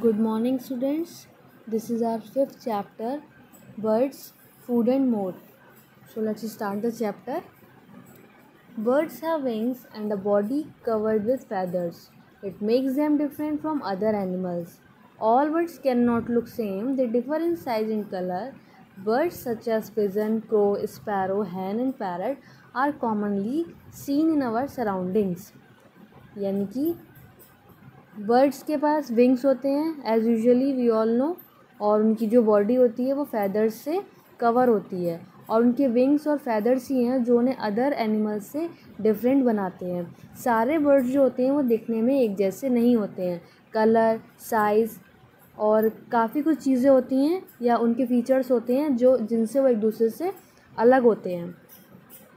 Good morning, students. This is our fifth chapter, Birds, Food and More. So let's start the chapter. Birds have wings and a body covered with feathers. It makes them different from other animals. All birds cannot look same. They differ in size and color. Birds such as pigeon, crow, sparrow, hen and parrot are commonly seen in our surroundings. यानी कि birds के पास wings होते हैं as usually we all know, और उनकी जो body होती है वो फैदर्स से कवर होती है, और उनके विंग्स और फैदर्स ही हैं जो उन्हें अदर एनिमल्स से डिफरेंट बनाते हैं। सारे बर्ड्स जो होते हैं वो दिखने में एक जैसे नहीं होते हैं। कलर, साइज़ और काफ़ी कुछ चीज़ें होती हैं या उनके फीचर्स होते हैं जो जिनसे वो एक दूसरे से अलग होते हैं।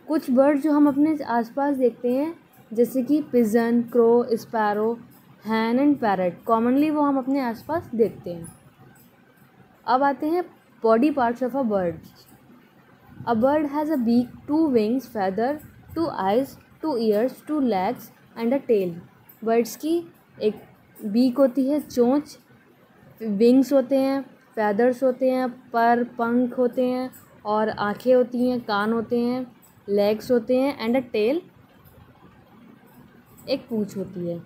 कुछ बर्ड्स जो हम अपने आसपास देखते हैं जैसे कि pigeon, crow, sparrow, hen and parrot, commonly वो हम अपने आसपास देखते हैं। अब आते हैं body parts of a bird. A bird has a beak, 2 wings, feather, 2 eyes, 2 ears, 2 legs and a tail. Birds की एक बीक होती है, चोंच, विंग्स होते हैं, फैदर्स होते हैं, पर, पंख होते हैं, और आँखें होती हैं, कान होते हैं, लेग्स होते हैं एंड अ टेल, एक पूँछ होती है।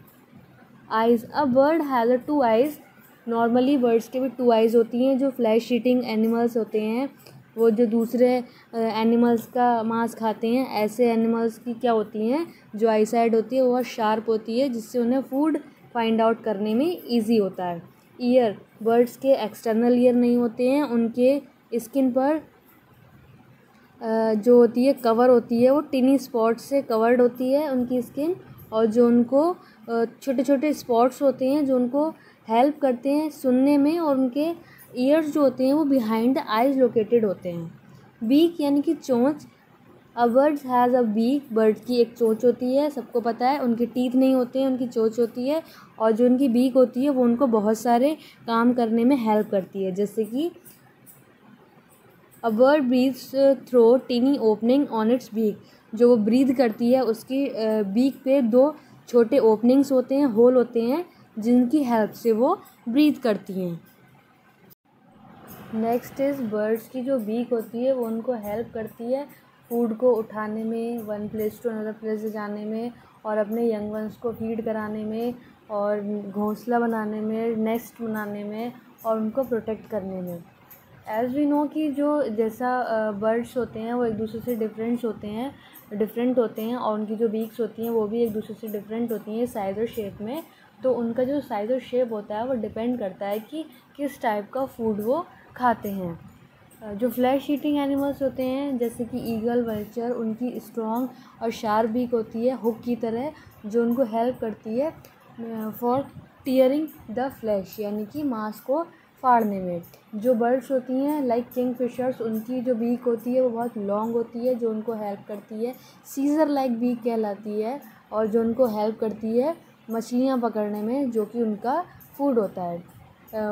Eyes, a bird has a 2 eyes। Normally birds के भी 2 eyes होती हैं। जो फ्लैश ईटिंग एनिमल्स होते हैं, वो जो दूसरे एनिमल्स का मांस खाते हैं, ऐसे एनिमल्स की क्या होती हैं, जो आई साइड होती है वो बहुत शार्प होती है, जिससे उन्हें फूड फाइंड आउट करने में ईजी होता है। ईयर, बर्ड्स के एक्सटर्नल ईयर नहीं होते हैं, उनके स्किन पर जो होती है कवर होती है वो टिनी स्पॉट्स से कवर्ड होती है उनकी स्किन, और जो उनको छोटे छोटे स्पॉट्स होते हैं जो उनको हेल्प करते हैं सुनने में, और उनके ईयर्स जो होते हैं वो बिहाइंड द आइज लोकेटेड होते हैं। बीक यानी कि चोंच। A bird has a beak, bird की एक चोंच होती है, सबको पता है। उनके टीथ नहीं होते हैं, उनकी चोंच होती है, और जो उनकी बीक होती है वो उनको बहुत सारे काम करने में हेल्प करती है। जैसे कि a bird breathes through tiny opening on its beak, जो वो ब्रीथ करती है उसकी बीक पे 2 छोटे ओपनिंग्स होते हैं, होल होते हैं, जिनकी हेल्प से वो ब्रीथ करती हैं। नेक्स्ट इज़ बर्ड्स की जो बीक होती है वो उनको हेल्प करती है फूड को उठाने में, one place to another place जाने में, और अपने यंग वंस को फीड कराने में, और घोंसला बनाने में, नेस्ट बनाने में, और उनको प्रोटेक्ट करने में। एज़ वी नो कि जो जैसा बर्ड्स होते हैं वो एक दूसरे से डिफरेंट होते हैं, और उनकी जो बीक्स होती हैं वो भी एक दूसरे से डिफरेंट होती हैं साइज़ और शेप में। तो उनका जो साइज़ और शेप होता है वो डिपेंड करता है कि किस टाइप का फूड वो खाते हैं। जो फ्लैश ईटिंग एनिमल्स होते हैं जैसे कि ईगल, वल्चर, उनकी स्ट्रॉन्ग और शार्प बीक होती है हुक की तरह, जो उनको हेल्प करती है फॉर टीयरिंग द फ्लैश, यानी कि मांस को फाड़ने में। जो बर्ड्स होती हैं लाइक किंगफिशर्स, उनकी जो बीक होती है वो बहुत लॉन्ग होती है, जो उनको हेल्प करती है, सीजर लाइक बीक कहलाती है, और जो उनको हेल्प करती है मछलियाँ पकड़ने में, जो कि उनका फूड होता है।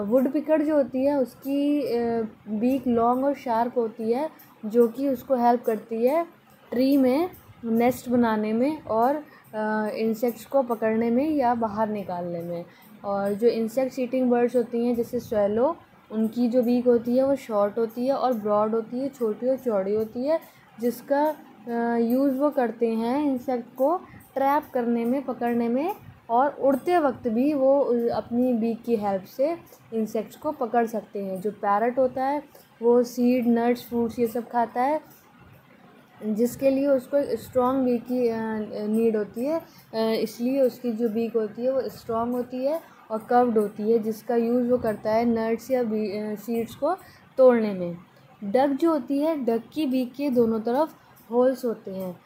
वुड पिकर जो होती है उसकी बीक लॉन्ग और शार्प होती है, जो कि उसको हेल्प करती है ट्री में नेस्ट बनाने में, और इंसेक्ट्स को पकड़ने में या बाहर निकालने में। और जो इंसेक्ट ईटिंग बर्ड्स होती हैं जैसे स्वेलो, उनकी जो बीक होती है वो शॉर्ट होती है और ब्रॉड होती है, छोटी और चौड़ी होती है, जिसका यूज़ वो करते हैं इंसेक्ट को ट्रैप करने में, पकड़ने में, और उड़ते वक्त भी वो अपनी बीक की हेल्प से इंसेक्ट्स को पकड़ सकते हैं। जो पैरट होता है वो सीड, नट्स, फ्रूट्स ये सब खाता है, जिसके लिए उसको स्ट्रॉन्ग बीक की नीड होती है, इसलिए उसकी जो बीक होती है वो स्ट्रॉन्ग होती है और कर्व्ड होती है, जिसका यूज़ वो करता है नट्स या सीड्स को तोड़ने में। डक जो होती है, डक की बीक के दोनों तरफ होल्स होते हैं।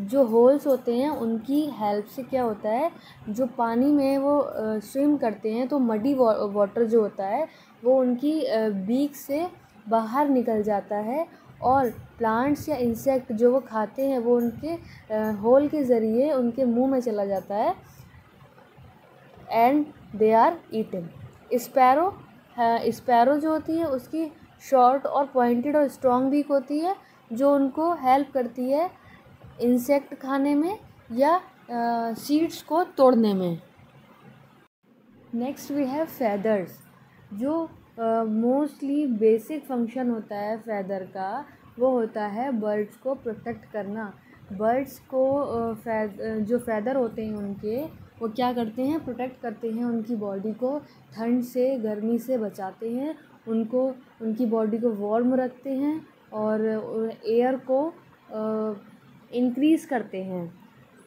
जो होल्स होते हैं उनकी हेल्प से क्या होता है, जो पानी में वो स्विम करते हैं तो मडी वाटर जो होता है वो उनकी बीक से बाहर निकल जाता है, और प्लांट्स या इंसेक्ट जो वो खाते हैं वो उनके होल के ज़रिए उनके मुंह में चला जाता है, and they are eaten. Sparrow जो होती है उसकी शॉर्ट और पॉइंटेड और स्ट्रॉन्ग बीक होती है, जो उनको हेल्प करती है इंसेक्ट खाने में या सीड्स को तोड़ने में। Next we have feathers. जो मोस्टली बेसिक फंक्शन होता है फैदर का, वो होता है बर्ड्स को प्रोटेक्ट करना। बर्ड्स को जो फैदर होते हैं उनके, वो क्या करते हैं, प्रोटेक्ट करते हैं उनकी बॉडी को, ठंड से गर्मी से बचाते हैं उनको, उनकी बॉडी को वार्म रखते हैं और एयर को इंक्रीज़ करते हैं।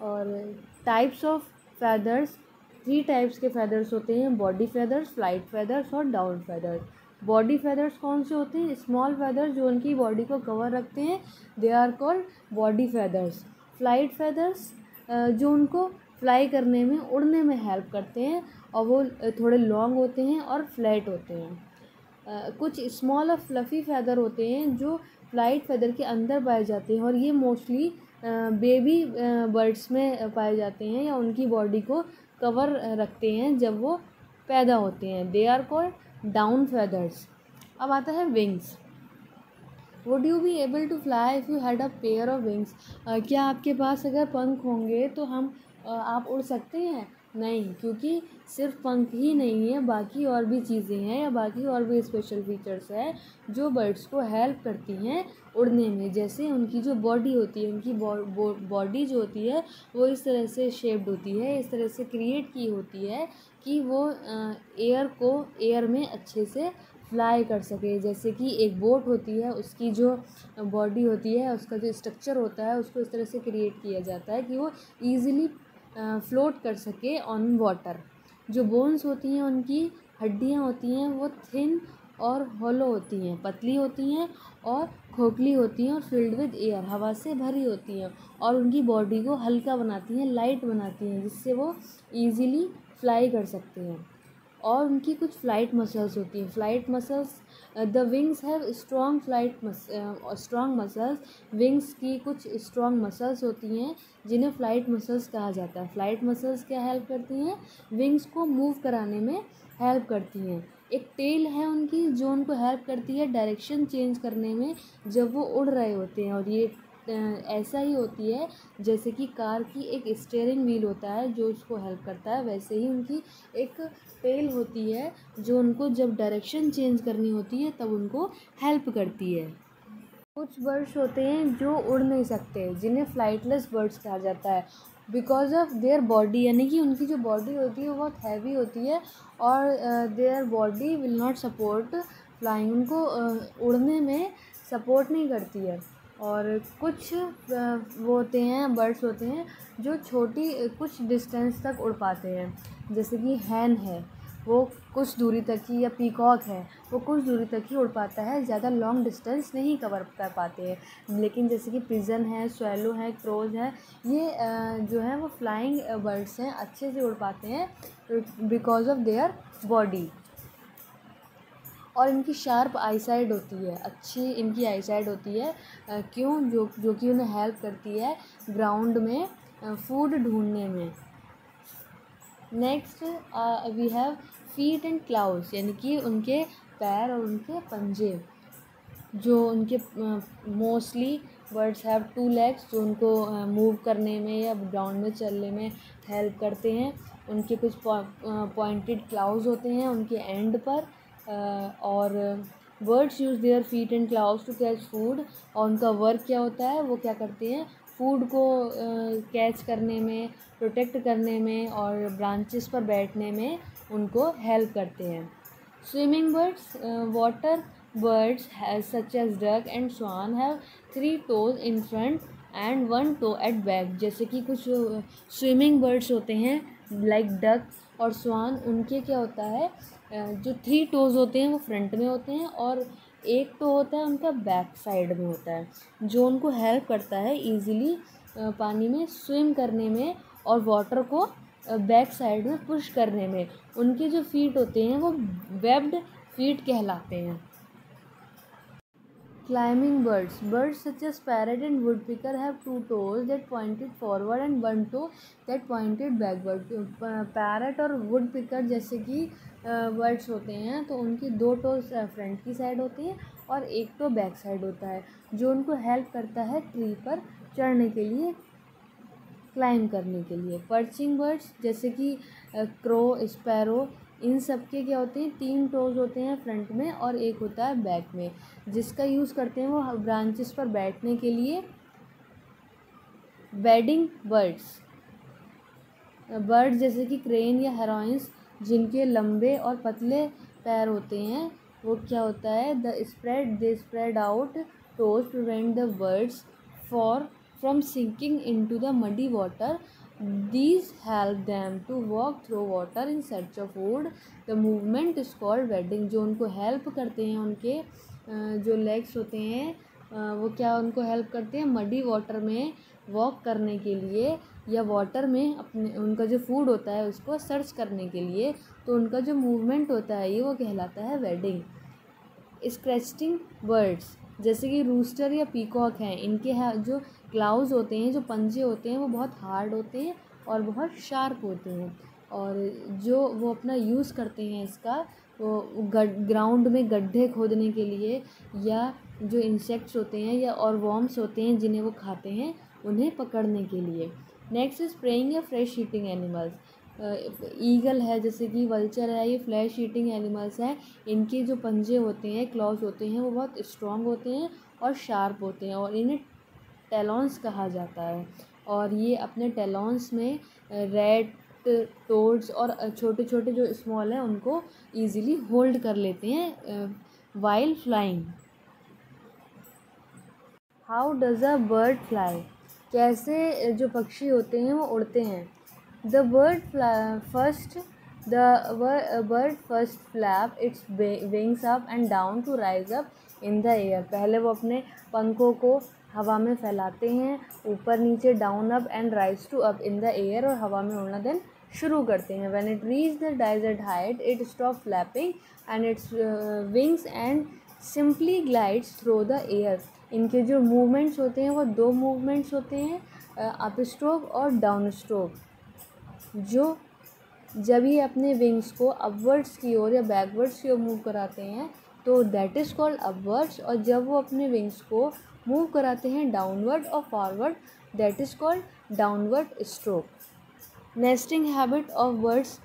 और टाइप्स ऑफ फैदर्स, 3 टाइप्स के फैदर्स होते हैं, बॉडी फैदर्स, फ्लाइट फैदर्स और डाउन फैदर्स। बॉडी फैदर्स कौन से होते हैं, स्मॉल फैदर्स जो उनकी बॉडी को कवर रखते हैं, they are called body feathers. Flight feathers जो उनको फ्लाई करने में, उड़ने में हेल्प करते हैं और वो थोड़े लॉन्ग होते हैं और फ्लैट होते हैं। कुछ स्मॉल और फ्लफ़ी फैदर होते हैं जो फ्लाइट फैदर के अंदर पाए जाते हैं और ये मोस्टली बेबी बर्ड्स में पाए जाते हैं या उनकी बॉडी को कवर रखते हैं जब वो पैदा होते हैं। They are called down feathers. अब आता है wings. Would you be able to fly if you had a pair of wings. क्या आपके पास अगर पंख होंगे तो आप उड़ सकते हैं? नहीं, क्योंकि सिर्फ पंख ही नहीं है, बाकी और भी चीज़ें हैं या बाकी और भी स्पेशल फीचर्स हैं जो बर्ड्स को हेल्प करती हैं उड़ने में। जैसे उनकी जो बॉडी होती है, उनकी बॉडी जो होती है वो इस तरह से शेप्ड होती है, इस तरह से क्रिएट की होती है कि वो एयर में अच्छे से फ्लाई कर सके। जैसे कि एक बोट होती है, उसकी जो बॉडी होती है, उसका जो स्ट्रक्चर होता है, उसको इस तरह से क्रिएट किया जाता है कि वो ईज़िली फ्लोट कर सके ऑन वाटर। जो बोन्स होती हैं, उनकी हड्डियाँ होती हैं, वो थिन और हॉलो होती हैं, पतली होती हैं और खोखली होती हैं और फिल्ड विद एयर, हवा से भरी होती हैं और उनकी बॉडी को हल्का बनाती हैं, लाइट बनाती हैं, जिससे वो ईज़िली फ्लाई कर सकते हैं। और उनकी कुछ फ्लाइट मसल्स होती हैं। Flight muscles, the wings have strong muscles. Wings की कुछ स्ट्रॉन्ग मसल्स होती हैं जिन्हें फ्लाइट मसल्स कहा जाता है। फ्लाइट मसल्स क्या हेल्प करती हैं, विंग्स को मूव कराने में हेल्प करती हैं। एक टेल है उनकी जो उनको हेल्प करती है डायरेक्शन चेंज करने में जब वो उड़ रहे होते हैं। और ये ऐसा ही होती है जैसे कि कार की एक स्टीयरिंग व्हील होता है जो उसको हेल्प करता है, वैसे ही उनकी एक टेल होती है जो उनको जब डायरेक्शन चेंज करनी होती है तब उनको हेल्प करती है। कुछ बर्ड्स होते हैं जो उड़ नहीं सकते, जिन्हें फ्लाइटलेस बर्ड्स कहा जाता है, बिकॉज ऑफ देयर बॉडी, यानी कि उनकी जो बॉडी होती है वो बहुत हैवी होती है और their body will not support flying, उनको उड़ने में सपोर्ट नहीं करती है। और कुछ वो होते हैं, बर्ड्स होते हैं जो कुछ डिस्टेंस तक उड़ पाते हैं, जैसे कि हैन है, वो कुछ दूरी तक ही, या पीकॉक है, वो कुछ दूरी तक ही उड़ पाता है, ज़्यादा लॉन्ग डिस्टेंस नहीं कवर कर पाते हैं। लेकिन जैसे कि पिजन है, स्वैलो है, क्रोज है, ये जो है वो फ्लाइंग बर्ड्स हैं, अच्छे से उड़ पाते हैं बिकॉज ऑफ देयर बॉडी। और इनकी शार्प आईसाइट होती है, अच्छी इनकी आईसाइट होती है, क्यों, जो कि उन्हें हेल्प करती है ग्राउंड में फूड ढूंढने में। Next we have feet and claws, यानी कि उनके पैर और उनके पंजे। जो उनके मोस्टली बर्ड्स हैव 2 लेग्स जो उनको मूव करने में या ग्राउंड में चलने में हेल्प करते हैं। उनके कुछ पॉइंटेड क्लाउज होते हैं उनके एंड पर, और birds use their feet and claws to catch food. और उनका वर्क क्या होता है, वो क्या करते हैं, फूड को कैच करने में, प्रोटेक्ट करने में और ब्रांचेस पर बैठने में उनको हेल्प करते हैं। Swimming birds, water birds such as duck and swan have 3 toes in front and 1 toe at back। जैसे कि कुछ स्विमिंग बर्ड्स होते हैं लाइक डक और स्वान, उनके क्या होता है, जो 3 टोज होते हैं वो फ्रंट में होते हैं और एक टो होता है उनका बैक साइड में होता है, जो उनको हेल्प करता है ईज़िली पानी में स्विम करने में और वाटर को बैक साइड में पुश करने में। उनके जो फीट होते हैं वो वेब्ड फीट कहलाते हैं। Climbing birds. Birds such as parrot and woodpecker have 2 toes that pointed forward and 1 toe that pointed backward। Parrot और woodpecker जैसे कि बर्ड्स होते हैं तो उनकी 2 टोज फ्रंट की साइड होती हैं और एक टो बैक साइड होता है, जो उनको हेल्प करता है ट्री पर चढ़ने के लिए, क्लाइंब करने के लिए। पर्चिंग बर्ड्स जैसे कि क्रो, स्पैरो, इन सब के क्या होते हैं, 3 टोज़ होते हैं फ्रंट में और एक होता है बैक में, जिसका यूज़ करते हैं वो ब्रांचेस पर बैठने के लिए। बेडिंग बर्ड्स, बर्ड जैसे कि क्रेन या हेरोइंस जिनके लंबे और पतले पैर होते हैं, वो क्या होता है, they spread out toes prevent the birds from sinking into the muddy water. These help them to walk through water in search of food. The movement is called wading। जो उनको हेल्प करते हैं, उनके जो लेग्स होते हैं वो क्या उनको हेल्प करते हैं मडी वाटर में वॉक करने के लिए, या वाटर में अपने उनका जो फूड होता है उसको सर्च करने के लिए। तो उनका जो मूवमेंट होता है ये वो कहलाता है वेडिंग। स्क्रैचिंग बर्ड्स जैसे कि रूस्टर या पीकॉक हैं, इनके जो क्लाउज होते हैं, जो पंजे होते हैं वो बहुत हार्ड होते हैं और बहुत शार्प होते हैं, और जो वो अपना यूज़ करते हैं इसका, वो ग्राउंड में गड्ढे खोदने के लिए, या जो इंसेक्ट्स होते हैं या और वॉर्म्स होते हैं जिन्हें वो खाते हैं उन्हें पकड़ने के लिए। नेक्स्ट इज प्रेइंग या फ्लेश ईटिंग एनिमल्स। ईगल है, जैसे कि वल्चर है, ये फ्लैश ईटिंग एनिमल्स हैं। इनके जो पंजे होते हैं, क्लॉज होते हैं, वो बहुत स्ट्रॉन्ग होते हैं और शार्प होते हैं, और इन्हें टेलॉन्स कहा जाता है। और ये अपने टेलॉन्स में रैट, टोड्स और छोटे छोटे जो स्मॉल हैं उनको ईजिली होल्ड कर लेते हैं while flying. How does a bird fly, कैसे जो पक्षी होते हैं वो उड़ते हैं। The bird first flap its wings up and down to rise up in the air। पहले वो अपने पंखों को हवा में फैलाते हैं, ऊपर नीचे down up and rise to up in the air, और हवा में उड़ना देन शुरू करते हैं। When it reach the desired height, it stop flapping and its wings and simply glides through the air। इनके जो मूवमेंट्स होते हैं वो 2 मूवमेंट्स होते हैं, अप स्ट्रोक और डाउन स्ट्रोक। जो जब ये अपने विंग्स को अपवर्ड्स की ओर या बैकवर्ड्स की ओर मूव कराते हैं तो दैट इज़ कॉल्ड अपवर्ड्स, और जब वो अपने विंग्स को मूव कराते हैं डाउनवर्ड और forward, that is called downward stroke. Nesting habit of birds,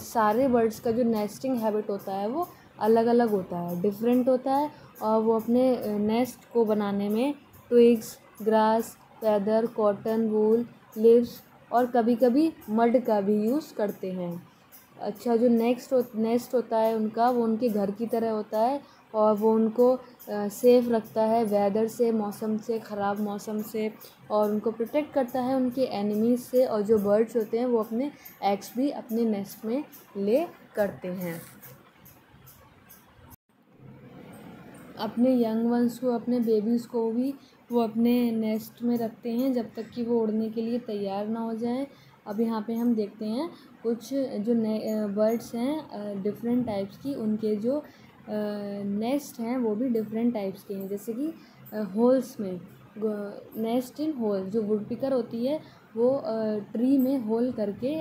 सारे बर्ड्स का जो नेस्टिंग हैबिट होता है वो अलग अलग होता है, डिफरेंट होता है, और वो अपने नेस्ट को बनाने में ट्विग्स, ग्रास, फैदर, कॉटन, वूल, लीव्स और कभी कभी मड का भी यूज़ करते हैं। अच्छा, जो नेस्ट होता है उनका, वो उनके घर की तरह होता है, और वो उनको सेफ़ रखता है वेदर से, मौसम से, ख़राब मौसम से, और उनको प्रोटेक्ट करता है उनके एनिमीज़ से। और जो बर्ड्स होते हैं वो अपने एग्स भी अपने नेस्ट में ले करते हैं। अपने यंग वंस को, अपने बेबीज़ को भी वो अपने नेस्ट में रखते हैं जब तक कि वो उड़ने के लिए तैयार ना हो जाएं। अब यहाँ पे हम देखते हैं कुछ जो बर्ड्स हैं डिफरेंट टाइप्स की, उनके जो नेस्ट हैं वो भी डिफरेंट टाइप्स के हैं। जैसे कि होल्स में, नेस्ट इन होल, जो वुड पिकर होती है वो ट्री में होल करके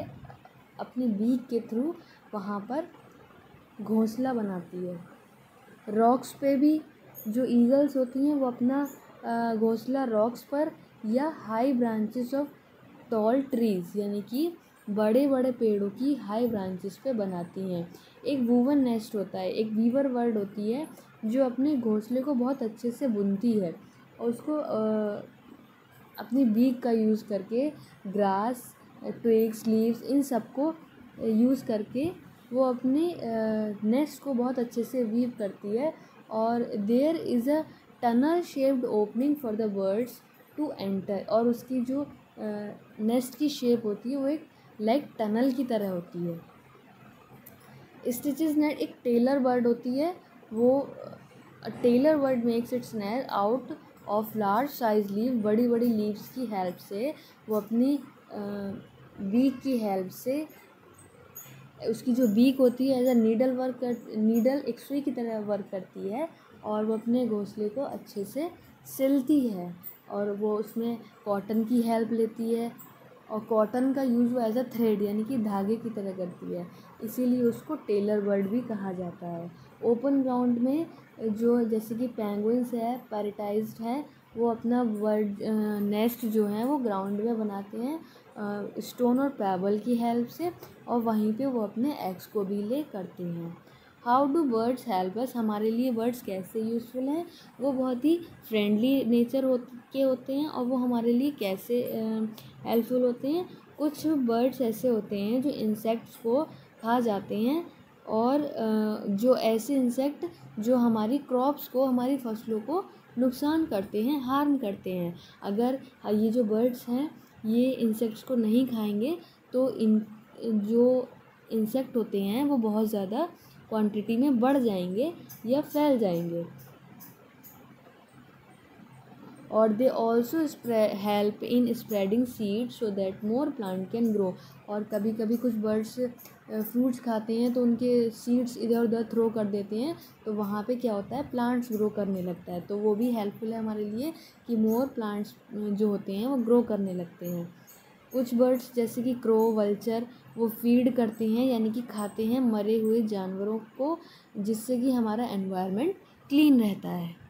अपने बीक के थ्रू वहाँ पर घोंसला बनाती है। रॉक्स पे भी जो ईगल्स होती हैं वो अपना घोंसला रॉक्स पर या high branches of tall trees, यानी कि बड़े बड़े पेड़ों की हाई ब्रांचेस पे बनाती हैं। एक वूवन नेस्ट होता है, एक वीवर बर्ड होती है जो अपने घोंसले को बहुत अच्छे से बुनती है, और उसको अपनी बीक का यूज़ करके ग्रास, ट्विग्स, लीव्स, इन सब को यूज़ करके वो अपने नेस्ट को बहुत अच्छे से वीव करती है। और there is a tunnel shaped opening for the birds to enter, और उसकी जो नेस्ट की शेप होती है वो एक लाइक टनल की तरह होती है। स्टिचेस नेट एक टेलर बर्ड होती है, वो tailor bird makes it's net out of large size leave, बड़ी बड़ी लीव्स की हेल्प से वो अपनी बीक की हेल्प से, उसकी जो बीक होती है एज अ नीडल एक सुई की तरह वर्क करती है, और वो अपने घोंसले को अच्छे से सिलती है, और वो उसमें कॉटन की हेल्प लेती है, और कॉटन का यूज़ वो एज अ थ्रेड यानी कि धागे की तरह करती है, इसीलिए उसको टेलर बर्ड भी कहा जाता है। ओपन ग्राउंड में जो जैसे कि पेंगुइन्स है, पैराटाइज्ड है, वो अपना बर्ड नेस्ट जो है वो ग्राउंड में बनाते हैं स्टोन और पेबल की हेल्प से, और वहीं पे वो अपने एग्स को भी ले करते हैं। How do birds help us, हमारे लिए बर्ड्स कैसे यूज़फुल हैं? वो बहुत ही फ्रेंडली नेचर के होते हैं, और वो हमारे लिए कैसे हेल्पफुल होते हैं। कुछ बर्ड्स ऐसे होते हैं जो इंसेक्ट्स को खा जाते हैं, और जो ऐसे इंसेक्ट जो हमारी क्रॉप्स को, हमारी फसलों को नुकसान करते हैं, हार्म करते हैं। अगर ये जो बर्ड्स हैं ये इंसेक्ट्स को नहीं खाएंगे तो इन जो इंसेक्ट होते हैं वो बहुत ज़्यादा क्वांटिटी में बढ़ जाएंगे या फैल जाएंगे। और they also help in spreading seed so that more plant can grow. और कभी कभी कुछ बर्ड्स फ्रूट्स खाते हैं तो उनके सीड्स इधर उधर थ्रो कर देते हैं, तो वहाँ पे क्या होता है, प्लांट्स ग्रो करने लगता है। तो वो भी हेल्पफुल है हमारे लिए कि मोर प्लांट्स जो होते हैं वो ग्रो करने लगते हैं। कुछ बर्ड्स जैसे कि क्रो, वल्चर, वो फीड करते हैं यानी कि खाते हैं मरे हुए जानवरों को, जिससे कि हमारा एनवायरनमेंट क्लीन रहता है।